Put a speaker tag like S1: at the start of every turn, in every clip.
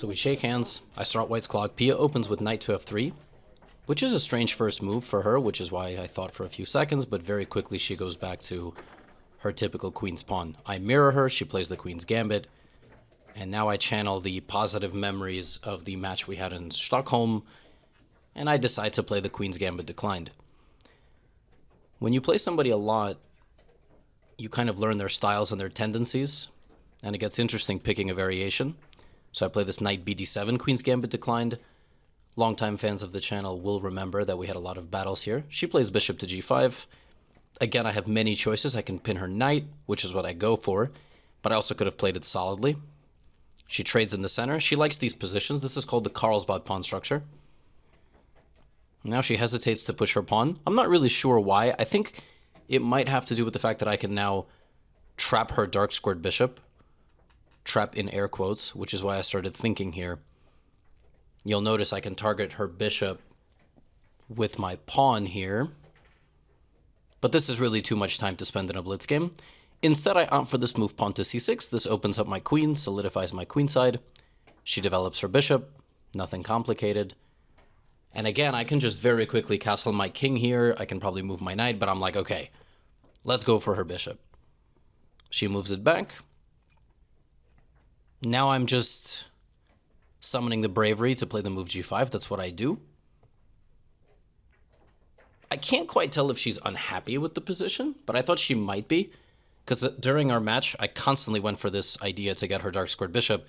S1: So we shake hands, I start white's clock, Pia opens with knight to f3, which is a strange first move for her, which is why I thought for a few seconds, but very quickly she goes back to her typical queen's pawn. I mirror her, she plays the queen's gambit, and now I channel the positive memories of the match we had in Stockholm, and I decide to play the queen's gambit declined. When you play somebody a lot, you kind of learn their styles and their tendencies, and it gets interesting picking a variation. So I play this knight bd7, queen's gambit declined. Longtime fans of the channel will remember that we had a lot of battles here. She plays bishop to g5. Again, I have many choices. I can pin her knight, which is what I go for, but I also could have played it solidly. She trades in the center. She likes these positions. This is called the Carlsbad pawn structure. Now she hesitates to push her pawn. I'm not really sure why. I think it might have to do with the fact that I can now trap her dark squared bishop. Trap in air quotes, which is why I started thinking here. You'll notice I can target her bishop with my pawn here. But this is really too much time to spend in a blitz game. Instead, I opt for this move pawn to c6. This opens up my queen, solidifies my queenside. She develops her bishop. Nothing complicated. And again, I can just very quickly castle my king here. I can probably move my knight, but I'm like, okay, let's go for her bishop. She moves it back. Now I'm just summoning the bravery to play the move g5. That's what I do. I can't quite tell if she's unhappy with the position, but I thought she might be, because during our match, I constantly went for this idea to get her dark squared bishop,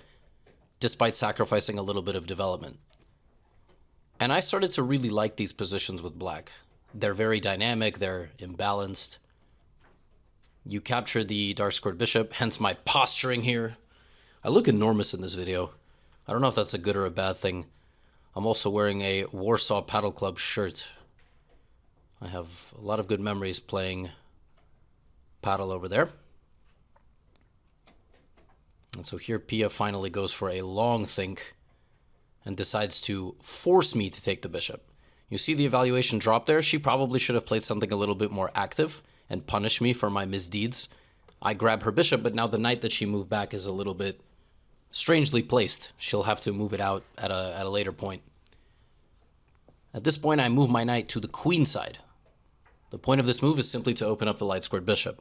S1: despite sacrificing a little bit of development. And I started to really like these positions with black. They're very dynamic, they're imbalanced. You capture the dark squared bishop, hence my posturing here. I look enormous in this video. I don't know if that's a good or a bad thing. I'm also wearing a Warsaw Paddle Club shirt. I have a lot of good memories playing paddle over there. And so here Pia finally goes for a long think and decides to force me to take the bishop. You see the evaluation drop there? She probably should have played something a little bit more active and punished me for my misdeeds. I grab her bishop, but now the knight that she moved back is a little bit strangely placed. She'll have to move it out at a later point. At this point, I move my knight to the queen side. The point of this move is simply to open up the light squared bishop.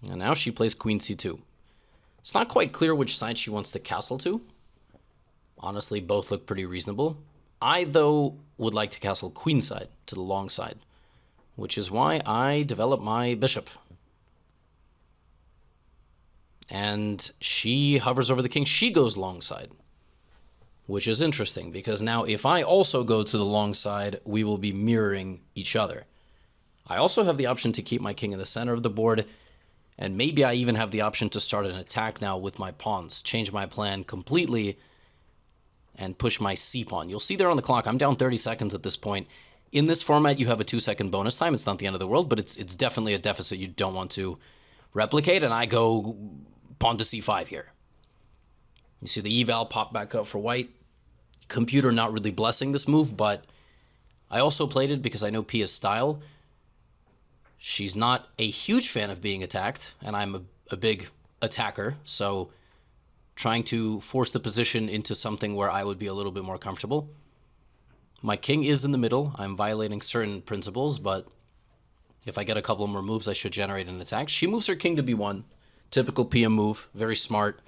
S1: And now she plays queen c2. It's not quite clear which side she wants to castle to. Honestly, both look pretty reasonable. I, though, would like to castle queenside to the long side, which is why I develop my bishop. And she hovers over the king. She goes long side, which is interesting because now if I also go to the long side, we will be mirroring each other. I also have the option to keep my king in the center of the board, and maybe I even have the option to start an attack now with my pawns, change my plan completely, and push my c-pawn. You'll see there on the clock, I'm down 30 seconds at this point. In this format, you have a 2-second bonus time. It's not the end of the world, but it's definitely a deficit you don't want to replicate, and I go pawn to c5 here. You see the eval pop back up for white. Computer not really blessing this move, but I also played it because I know Pia's style. She's not a huge fan of being attacked, and I'm a big attacker, so trying to force the position into something where I would be a little bit more comfortable. My king is in the middle. I'm violating certain principles, but if I get a couple more moves, I should generate an attack. She moves her king to b1. Typical Pia move, very smart.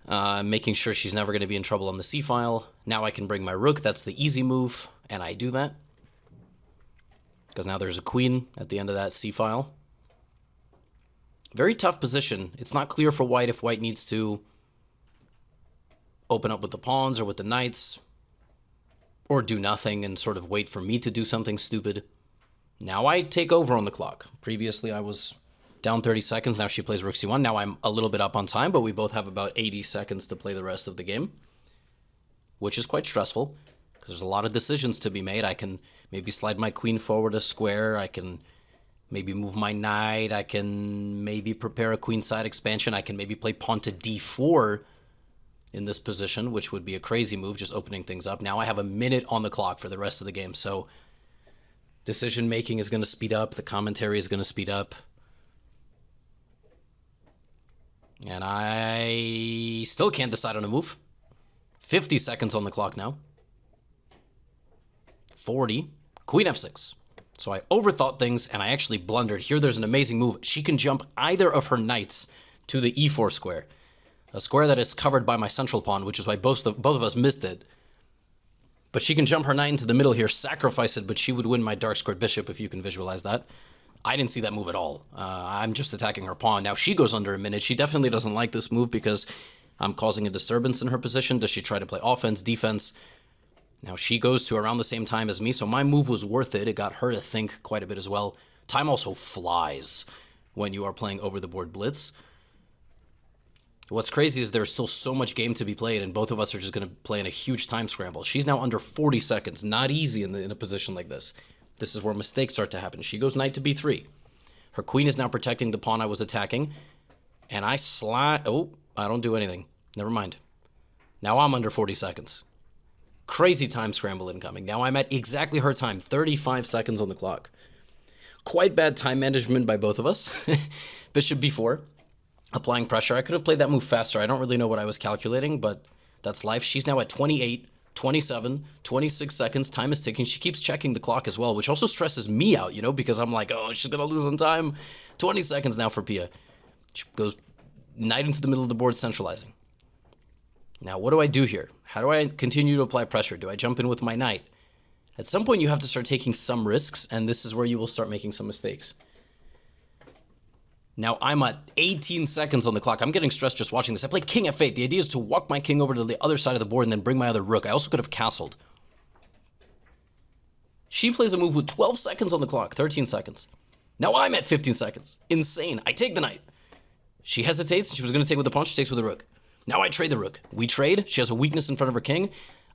S1: Making sure she's never going to be in trouble on the c-file. Now I can bring my rook. That's the easy move, and I do that. Because now there's a queen at the end of that c-file. Very tough position. It's not clear for white if white needs to open up with the pawns or with the knights, or do nothing and sort of wait for me to do something stupid. Now I take over on the clock. Previously I was down 30 seconds. Now she plays rook c1. Now I'm a little bit up on time, but we both have about 80 seconds to play the rest of the game, which is quite stressful because there's a lot of decisions to be made. I can maybe slide my queen forward a square. I can maybe move my knight. I can maybe prepare a queenside expansion. I can maybe play pawn to d4 in this position, which would be a crazy move, just opening things up. Now I have a minute on the clock for the rest of the game, so decision making is going to speed up. The commentary is going to speed up. And I still can't decide on a move. 50 seconds on the clock now. 40. Queen f6. So I overthought things and I actually blundered. Here there's an amazing move. She can jump either of her knights to the e4 square. A square that is covered by my central pawn, which is why both of us missed it. But she can jump her knight into the middle here, sacrifice it, but she would win my dark squared bishop if you can visualize that. I didn't see that move at all. I'm just attacking her pawn. Now she goes under a minute. She definitely doesn't like this move because I'm causing a disturbance in her position. Does she try to play offense, defense? Now she goes to around the same time as me, so my move was worth it. It got her to think quite a bit as well. Time also flies when you are playing over the board Blitz. What's crazy is there's still so much game to be played, and both of us are just going to play in a huge time scramble. She's now under 40 seconds. Not easy in a position like this. This is where mistakes start to happen. She goes knight to b3. Her queen is now protecting the pawn I was attacking. And I oh, I don't do anything. Never mind. Now I'm under 40 seconds. Crazy time scramble incoming. Now I'm at exactly her time. 35 seconds on the clock. Quite bad time management by both of us. Bishop b4. Applying pressure. I could have played that move faster. I don't really know what I was calculating, but that's life. She's now at 28, 27, 26 seconds. Time is ticking. She keeps checking the clock as well, which also stresses me out, you know, because I'm like, oh, she's going to lose on time. 20 seconds now for Pia. She goes knight into the middle of the board, centralizing. Now, what do I do here? How do I continue to apply pressure? Do I jump in with my knight? At some point, you have to start taking some risks, and this is where you will start making some mistakes. Now I'm at 18 seconds on the clock. I'm getting stressed just watching this. I played king f8. The idea is to walk my king over to the other side of the board and then bring my other rook. I also could have castled. She plays a move with 12 seconds on the clock, 13 seconds. Now I'm at 15 seconds. Insane. I take the knight. She hesitates. She was going to take with the pawn. She takes with the rook. Now I trade the rook. We trade. She has a weakness in front of her king.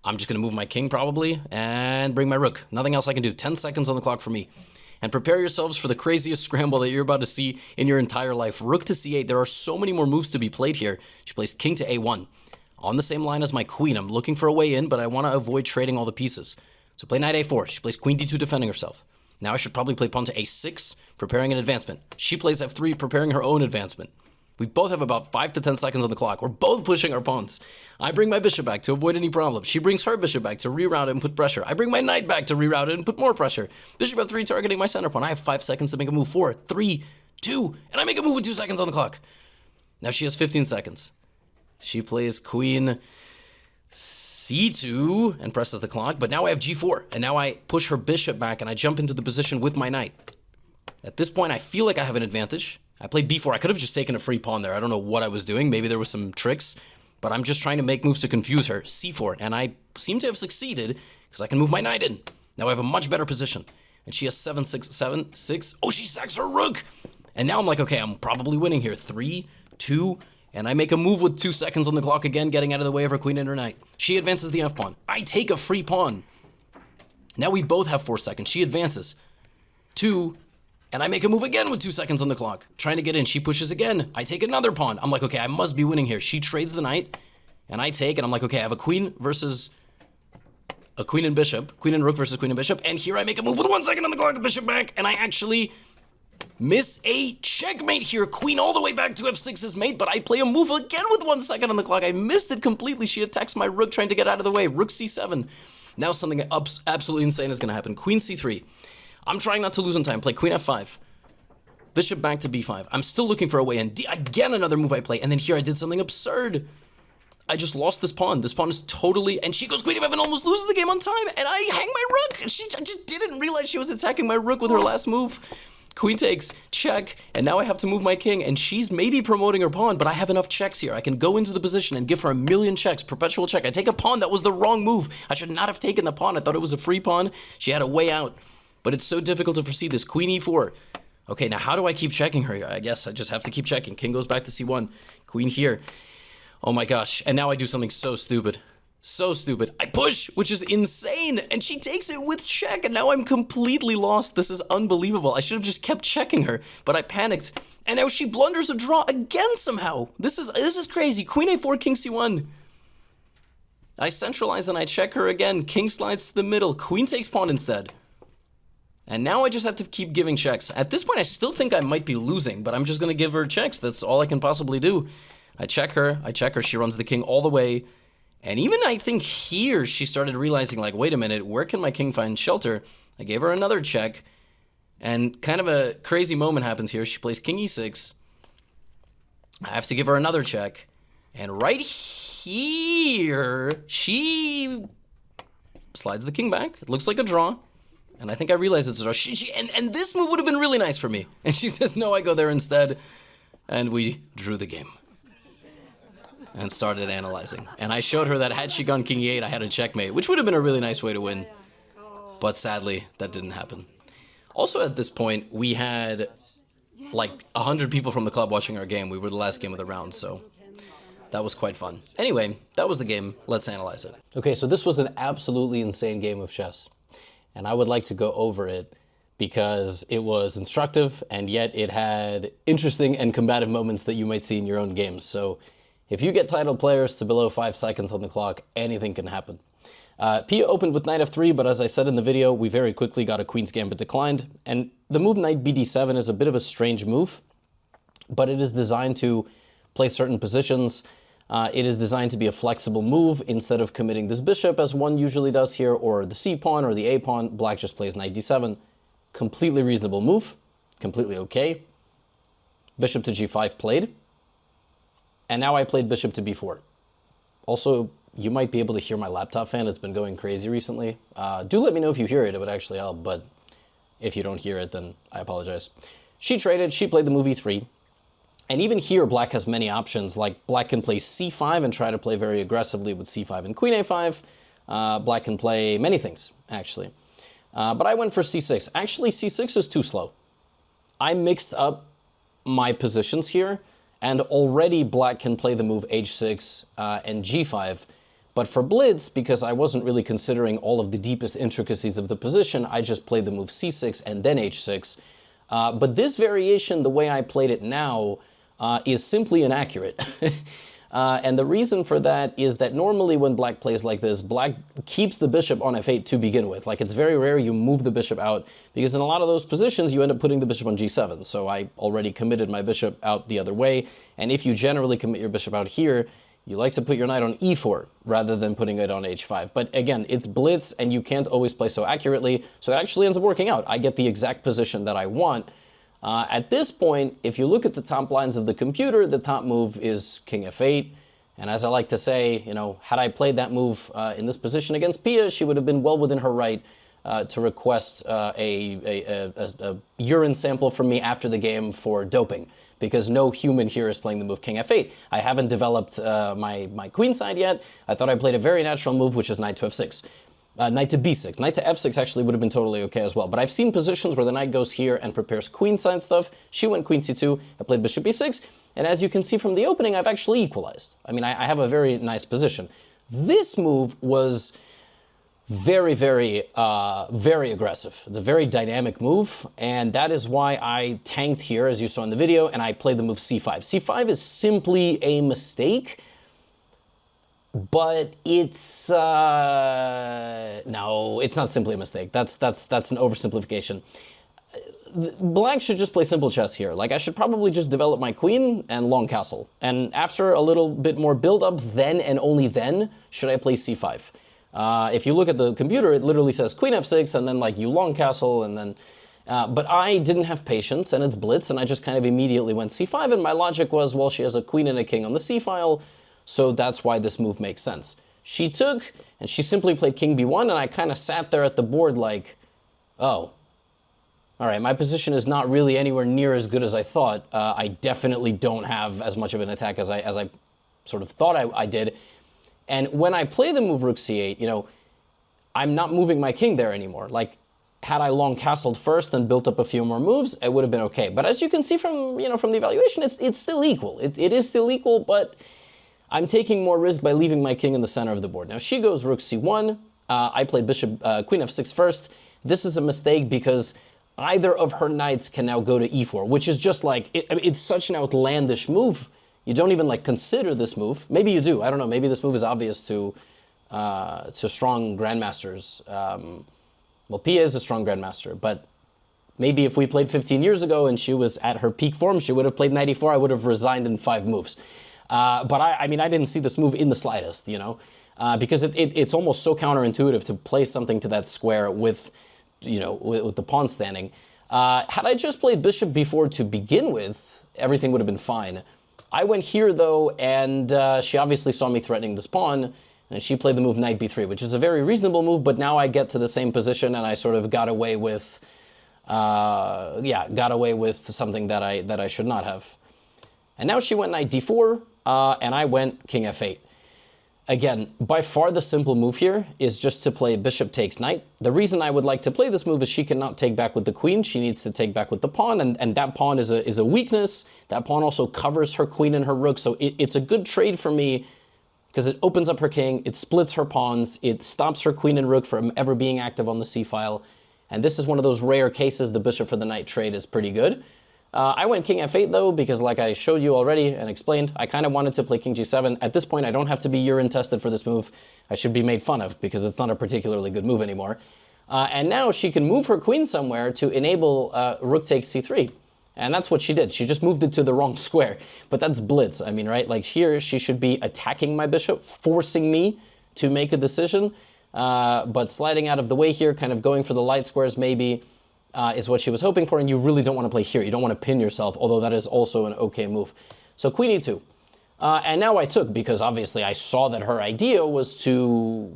S1: I'm just going to move my king probably and bring my rook. Nothing else I can do. 10 seconds on the clock for me. And prepare yourselves for the craziest scramble that you're about to see in your entire life. Rook to c8. There are so many more moves to be played here. She plays king to a1. On the same line as my queen. I'm looking for a way in, but I want to avoid trading all the pieces. So play knight a4. She plays queen d2, defending herself. Now I should probably play pawn to a6, preparing an advancement. She plays f3, preparing her own advancement. We both have about 5 to 10 seconds on the clock. We're both pushing our pawns. I bring my bishop back to avoid any problem. She brings her bishop back to reroute it and put pressure. I bring my knight back to reroute it and put more pressure. Bishop f3 targeting my center pawn. I have 5 seconds to make a move. 4, 3, 2, and I make a move with 2 seconds on the clock. Now she has 15 seconds. She plays queen c2 and presses the clock, but now I have g4, and now I push her bishop back and I jump into the position with my knight. At this point, I feel like I have an advantage. I played b4. I could have just taken a free pawn there. I don't know what I was doing. Maybe there was some tricks, but I'm just trying to make moves to confuse her. c4, and I seem to have succeeded because I can move my knight in. Now I have a much better position, and she has 7, 6, 7, 6. Oh, she sacks her rook, and now I'm like, okay, I'm probably winning here. 3, 2, and I make a move with 2 seconds on the clock again, getting out of the way of her queen and her knight. She advances the f pawn. I take a free pawn. Now we both have 4 seconds. She advances 2. And I make a move again with 2 seconds on the clock. Trying to get in. She pushes again. I take another pawn. I'm like, okay, I must be winning here. She trades the knight. And I take. And I'm like, okay, I have a queen versus a queen and bishop. Queen and rook versus queen and bishop. And here I make a move with 1 second on the clock. Bishop back. And I actually miss a checkmate here. Queen all the way back to f6 is mate. But I play a move again with 1 second on the clock. I missed it completely. She attacks my rook trying to get out of the way. Rook c7. Now something absolutely insane is going to happen. Queen c3. I'm trying not to lose on time. Play queen f5. Bishop back to b5. I'm still looking for a way in. Again, another move I play. And then here I did something absurd. I just lost this pawn. This pawn is totally... And she goes queen f5 and almost loses the game on time. And I hang my rook. I just didn't realize she was attacking my rook with her last move. Queen takes, check, and now I have to move my king. And she's maybe promoting her pawn, but I have enough checks here. I can go into the position and give her a million checks. Perpetual check. I take a pawn. That was the wrong move. I should not have taken the pawn. I thought it was a free pawn. She had a way out. But it's so difficult to foresee this. Queen e4. Okay, now how do I keep checking her? I guess I just have to keep checking. King goes back to c1. Queen here. Oh my gosh. And now I do something so stupid. So stupid. I push, which is insane. And she takes it with check. And now I'm completely lost. This is unbelievable. I should have just kept checking her. But I panicked. And now she blunders a draw again somehow. This is crazy. Queen a4, king c1. I centralize and I check her again. King slides to the middle. Queen takes pawn instead. And now I just have to keep giving checks. At this point, I still think I might be losing, but I'm just going to give her checks. That's all I can possibly do. I check her. She runs the king all the way. And even I think here she started realizing, like, wait a minute, where can my king find shelter? I gave her another check. And kind of a crazy moment happens here. She plays king e6. I have to give her another check. And right here, she slides the king back. It looks like a draw. And I think I realized it's a draw. And this move would have been really nice for me. And she says, no, I go there instead. And we drew the game. And started analyzing. And I showed her that had she gone king e8, I had a checkmate, which would have been a really nice way to win. But sadly, that didn't happen. Also at this point, we had like 100 people from the club watching our game. We were the last game of the round, so that was quite fun. Anyway, that was the game. Let's analyze it. Okay, so this was an absolutely insane game of chess. And I would like to go over it because it was instructive and yet it had interesting and combative moments that you might see in your own games. So if you get titled players to below 5 seconds on the clock, anything can happen. Pia opened with knight f3, but as I said in the video, we very quickly got a queen's gambit declined. And the move knight bd7 is a bit of a strange move, but it is designed to play certain positions. It is designed to be a flexible move instead of committing this bishop as one usually does here, or the c pawn or the a pawn. Black just plays knight d7. Completely reasonable move, completely okay. Bishop to g5 played. And now I played bishop to b4. Also, you might be able to hear my laptop fan. It's been going crazy recently. Do let me know if you hear it. It would actually help. But if you don't hear it, then I apologize. She traded. She played the move e3. And even here, black has many options. Like, black can play c5 and try to play very aggressively with c5 and queen a5. Black can play many things, actually. But I went for c6. Actually, c6 is too slow. I mixed up my positions here. And already black can play the move h6 and g5. But for Blitz, because I wasn't really considering all of the deepest intricacies of the position, I just played the move c6 and then h6. But this variation, the way I played it now, is simply inaccurate. And the reason for that is that normally when black plays like this, black keeps the bishop on f8 to begin with. Like, it's very rare you move the bishop out, because in a lot of those positions, you end up putting the bishop on g7. So I already committed my bishop out the other way. And if you generally commit your bishop out here, you like to put your knight on e4 rather than putting it on h5. But again, it's Blitz and you can't always play so accurately. So it actually ends up working out. I get the exact position that I want. At this point, if you look at the top lines of the computer, the top move is king f8. And as I like to say, you know, had I played that move in this position against Pia, she would have been well within her right to request a urine sample from me after the game for doping, because no human here is playing the move king f8. I haven't developed my queen side yet. I thought I played a very natural move, which is knight to f6. Knight to b6. Knight to f6 actually would have been totally okay as well. But I've seen positions where the knight goes here and prepares queenside stuff. She went queen c2. I played bishop e6. And as you can see from the opening, I've actually equalized. I mean, I have a very nice position. This move was very, very, very aggressive. It's a very dynamic move. And that is why I tanked here, as you saw in the video, and I played the move c5. c5 is simply a mistake. But it's, no, it's not simply a mistake. That's an oversimplification. Black should just play simple chess here. Like, I should probably just develop my queen and long castle. And after a little bit more build-up, then and only then should I play c5. If you look at the computer, it literally says queen f6, and then, like, you long castle, and then... but I didn't have patience, and it's Blitz, and I just kind of immediately went c5, and my logic was, well, she has a queen and a king on the c-file, so that's why this move makes sense. She took, and she simply played king b1, and I kind of sat there at the board like, oh, all right, my position is not really anywhere near as good as I thought. I definitely don't have as much of an attack as I sort of thought I did. And when I play the move rook c8, you know, I'm not moving my king there anymore. Like, had I long castled first and built up a few more moves, it would have been okay. But as you can see from, you know, from the evaluation, it's still equal. It is still equal, but I'm taking more risk by leaving my king in the center of the board. Now, she goes rook c1. I played bishop queen f6 first. This is a mistake because either of her knights can now go to e4, which is just like, it's such an outlandish move. You don't even like consider this move. Maybe you do. I don't know. Maybe this move is obvious to strong grandmasters. Well, Pia is a strong grandmaster, but Maybe if we played 15 years ago and she was at her peak form, she would have played knight e4. I would have resigned in 5 moves. But I mean, I didn't see this move in the slightest, you know, because it's almost so counterintuitive to play something to that square with, you know, with the pawn standing. Had I just played bishop b4 to begin with, everything would have been fine. I went here, though, and she obviously saw me threatening this pawn, and she played the move knight b3, which is a very reasonable move, but now I get to the same position, and I sort of got away with, got away with something that I should not have. And now she went knight d4, and I went king f8. Again, by far the simple move here is just to play bishop takes knight. The reason I would like to play this move is she cannot take back with the queen. She needs to take back with the pawn, and that pawn is a weakness. That pawn also covers her queen and her rook, so it's a good trade for me because it opens up her king, it splits her pawns, it stops her queen and rook from ever being active on the c-file. And this is one of those rare cases the bishop for the knight trade is pretty good. I went king f8, though, because like I showed you already and explained, I kind of wanted to play king g7. At this point, I don't have to be urine tested for this move. I should be made fun of because it's not a particularly good move anymore. And now she can move her queen somewhere to enable rook takes c3. And that's what she did. She just moved it to the wrong square. But that's blitz, I mean, right? Like here, she should be attacking my bishop, forcing me to make a decision. But sliding out of the way here, kind of going for the light squares maybe, is what she was hoping for, and you really don't want to play here. You don't want to pin yourself, although that is also an okay move. So queen e2. And now I took, because obviously I saw that her idea was to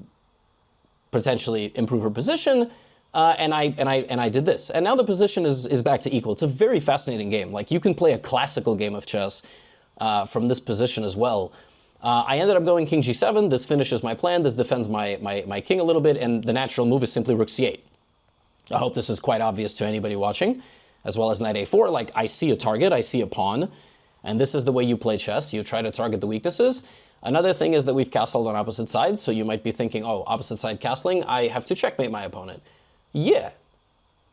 S1: potentially improve her position, and I did this. And now the position is back to equal. It's a very fascinating game. Like, you can play a classical game of chess from this position as well. I ended up going king g7. This finishes my plan. This defends my king a little bit, and the natural move is simply rook c8. I hope this is quite obvious to anybody watching, as well as knight a4. Like, I see a target, I see a pawn, and this is the way you play chess. You try to target the weaknesses. Another thing is that we've castled on opposite sides, so you might be thinking, oh, opposite side castling, I have to checkmate my opponent. Yeah,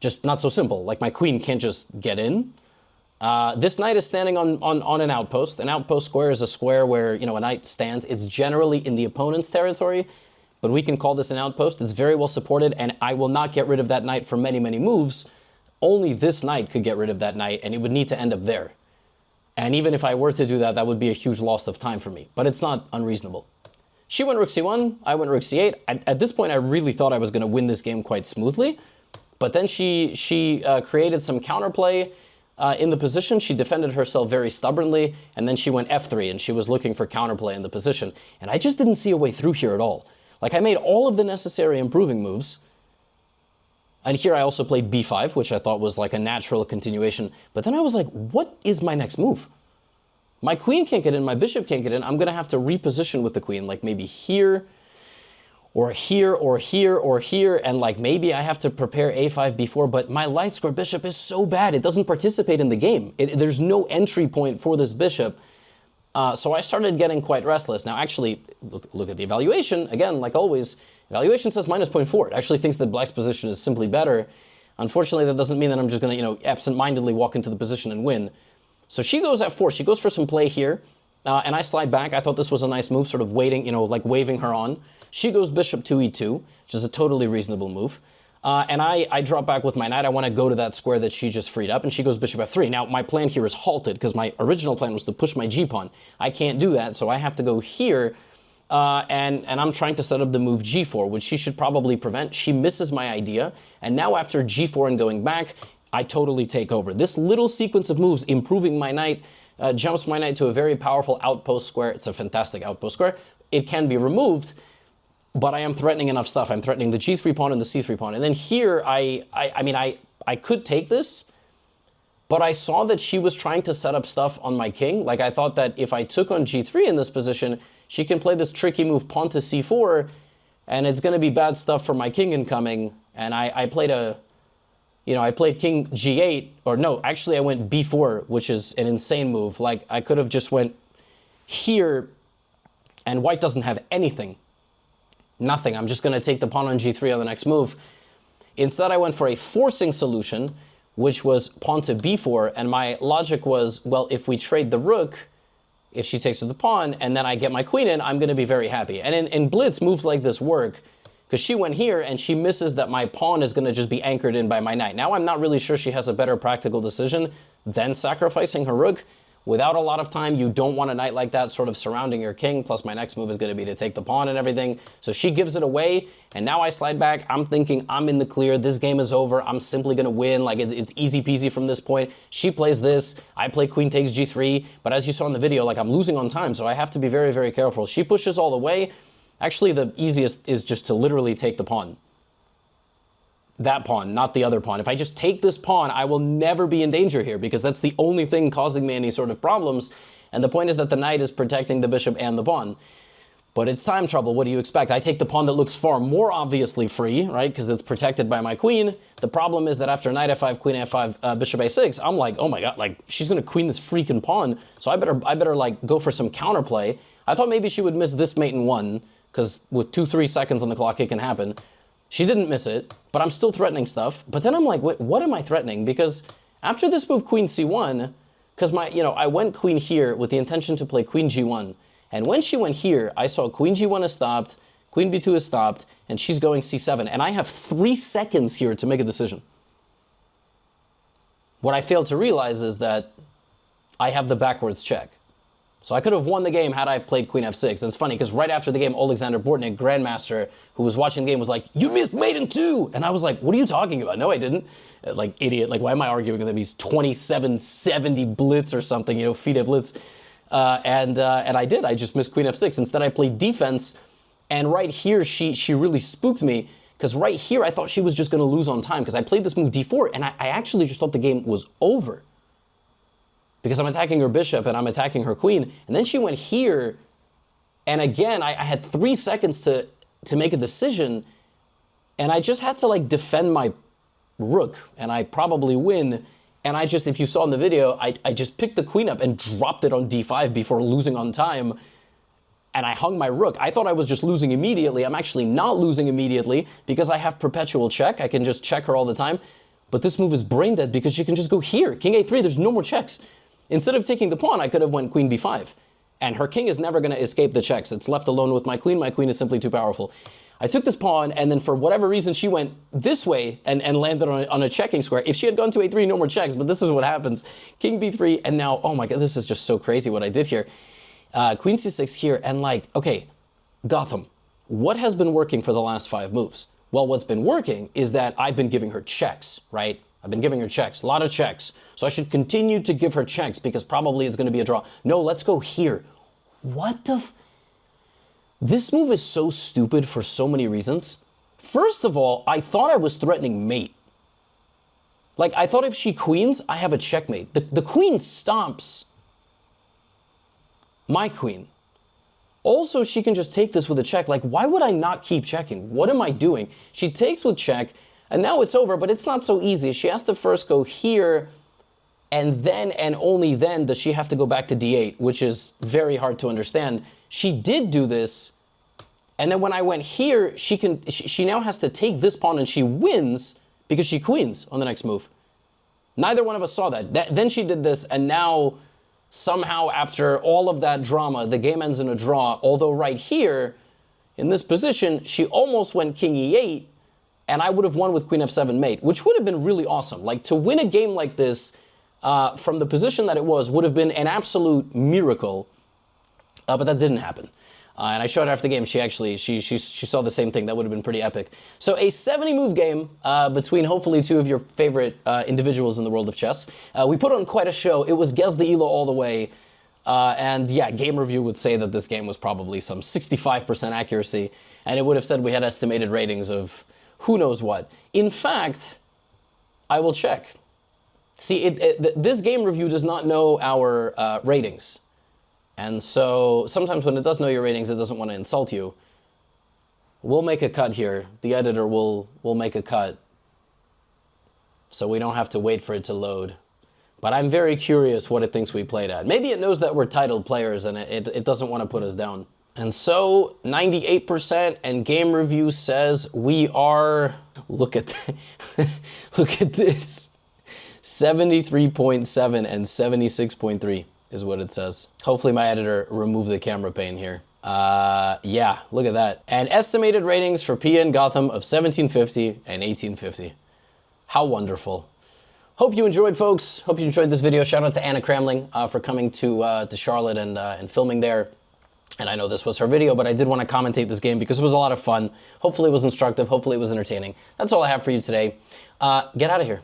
S1: just not so simple. Like, my queen can't just get in. This knight is standing on an outpost. An outpost square is a square where, you know, a knight stands. It's generally in the opponent's territory, but we can call this an outpost. It's very well supported, and I will not get rid of that knight for many, many moves. Only this knight could get rid of that knight, and it would need to end up there. And even if I were to do that, that would be a huge loss of time for me. But it's not unreasonable. She went rook c1, I went rook c8. At this point, I really thought I was going to win this game quite smoothly. But then she created some counterplay in the position. She defended herself very stubbornly, and then she went f3, and she was looking for counterplay in the position. And I just didn't see a way through here at all. Like, I made all of the necessary improving moves. And here I also played b5, which I thought was like a natural continuation. But then I was like, what is my next move? My queen can't get in, my bishop can't get in. I'm going to have to reposition with the queen, like maybe here, or here, or here, or here. And like maybe I have to prepare a5, b4. But my light square bishop is so bad. It doesn't participate in the game. There's no entry point for this bishop. So I started getting quite restless. Now, actually, look at the evaluation. Again, like always, evaluation says minus 0.4. It actually thinks that black's position is simply better. Unfortunately, that doesn't mean that I'm just going to, you know, absent-mindedly walk into the position and win. So she goes f4. She goes for some play here, and I slide back. I thought this was a nice move, sort of waiting, you know, like waving her on. She goes bishop to e2, which is a totally reasonable move. And I drop back with my knight. I want to go to that square that she just freed up, and she goes bishop f3. Now, my plan here is halted, because my original plan was to push my g-pawn. I can't do that, so I have to go here, and I'm trying to set up the move g4, which she should probably prevent. She misses my idea, and now after g4 and going back, I totally take over. This little sequence of moves, improving my knight, jumps my knight to a very powerful outpost square. It's a fantastic outpost square. It can be removed, but I am threatening enough stuff. I'm threatening the g3 pawn and the c3 pawn. And then here, I could take this, but I saw that she was trying to set up stuff on my king. Like, I thought that if I took on g3 in this position, she can play this tricky move pawn to c4, and it's going to be bad stuff for my king incoming. And I played I played king g8, or no, actually I went b4, which is an insane move. Like, I could have just went here, and white doesn't have anything. Nothing. I'm just going to take the pawn on g3 on the next move. Instead, I went for a forcing solution, which was pawn to b4, and my logic was, well, if we trade the rook, if she takes with the pawn, and then I get my queen in, I'm going to be very happy. And in Blitz, moves like this work, because she went here and she misses that my pawn is going to just be anchored in by my knight. Now I'm not really sure she has a better practical decision than sacrificing her rook. Without a lot of time, you don't want a knight like that sort of surrounding your king, plus my next move is going to be to take the pawn and everything. So she gives it away, and now I slide back. I'm thinking I'm in the clear. This game is over. I'm simply going to win. Like, it's easy peasy from this point. She plays this. I play queen takes g3, but as you saw in the video, like, I'm losing on time, so I have to be very, very careful. She pushes all the way. Actually, the easiest is just to literally take the pawn. That pawn, not the other pawn. If I just take this pawn, I will never be in danger here because that's the only thing causing me any sort of problems. And the point is that the knight is protecting the bishop and the pawn. But it's time trouble. What do you expect? I take the pawn that looks far more obviously free, right? Because it's protected by my queen. The problem is that after knight f5, queen f5, bishop a6, I'm like, oh my god, like she's gonna queen this freaking pawn. So I better like go for some counterplay. I thought maybe she would miss this mate in one, because with 2-3 seconds on the clock, it can happen. She didn't miss it, but I'm still threatening stuff. But then I'm like, what am I threatening? Because after this move, queen c1, because I went queen here with the intention to play queen g1. And when she went here, I saw queen g1 is stopped, queen b2 is stopped, and she's going c7. And I have 3 seconds here to make a decision. What I failed to realize is that I have the backwards check. So I could have won the game had I played queen f6. And it's funny because right after the game, Alexander Bortnik, grandmaster, who was watching the game, was like, "You missed mate in 2." And I was like, "What are you talking about?" No, I didn't. Like, idiot. Like, why am I arguing with him? He's 2770 blitz or something, FIDE blitz. And I did. I just missed queen f6. Instead, I played defense. And right here, she really spooked me. Because right here, I thought she was just going to lose on time. Because I played this move d4. And I actually just thought the game was over. Because I'm attacking her bishop and I'm attacking her queen. And then she went here. And again, I had 3 seconds to make a decision. And I just had to like defend my rook. And I probably win. And I just, if you saw in the video, I just picked the queen up and dropped it on d5 before losing on time. And I hung my rook. I thought I was just losing immediately. I'm actually not losing immediately because I have perpetual check. I can just check her all the time. But this move is brain dead because she can just go here. King a3, there's no more checks. Instead of taking the pawn, I could have went queen b5. And her king is never going to escape the checks. It's left alone with my queen. My queen is simply too powerful. I took this pawn, and then for whatever reason, she went this way and landed on a checking square. If she had gone to a3, no more checks, but this is what happens. King b3, and now, oh my god, this is just so crazy what I did here. Queen c6 here, and like, okay, Gotham, what has been working for the last 5 moves? Well, what's been working is that I've been giving her checks, right? I've been giving her checks, a lot of checks. So I should continue to give her checks because probably it's going to be a draw. No, let's go here. What the This move is so stupid for so many reasons. First of all, I thought I was threatening mate. Like, I thought if she queens, I have a checkmate. The queen stomps my queen. Also, she can just take this with a check. Like, why would I not keep checking? What am I doing? She takes with check. And now it's over, but it's not so easy. She has to first go here, and then and only then does she have to go back to d8, which is very hard to understand. She did do this, and then when I went here, she now has to take this pawn, and she wins because she queens on the next move. Neither one of us saw that. Then she did this, and now somehow after all of that drama, the game ends in a draw, although right here, in this position, she almost went king e8, and I would have won with queen f7 mate, which would have been really awesome. Like, to win a game like this from the position that it was would have been an absolute miracle, but that didn't happen. And I showed her after the game, she saw the same thing. That would have been pretty epic. So a 70-move game between hopefully 2 of your favorite individuals in the world of chess. We put on quite a show. It was Gez the Elo all the way. And yeah, game review would say that this game was probably some 65% accuracy, and it would have said we had estimated ratings of who knows what. In fact, I will check. See, this game review does not know our ratings. And so sometimes when it does know your ratings, it doesn't want to insult you. We'll make a cut here. The editor will make a cut so we don't have to wait for it to load. But I'm very curious what it thinks we played at. Maybe it knows that we're titled players and it doesn't want to put us down. And so 98% and game review says we are, look at look at this, 73.7 and 76.3 is what it says. Hopefully my editor removed the camera pane here. Yeah, look at that. And estimated ratings for Pia and Gotham of 1750 and 1850. How wonderful. Hope you enjoyed, folks. Hope you enjoyed this video. Shout out to Anna Kramling for coming to Charlotte and filming there. And I know this was her video, but I did want to commentate this game because it was a lot of fun. Hopefully it was instructive. Hopefully it was entertaining. That's all I have for you today. Get out of here.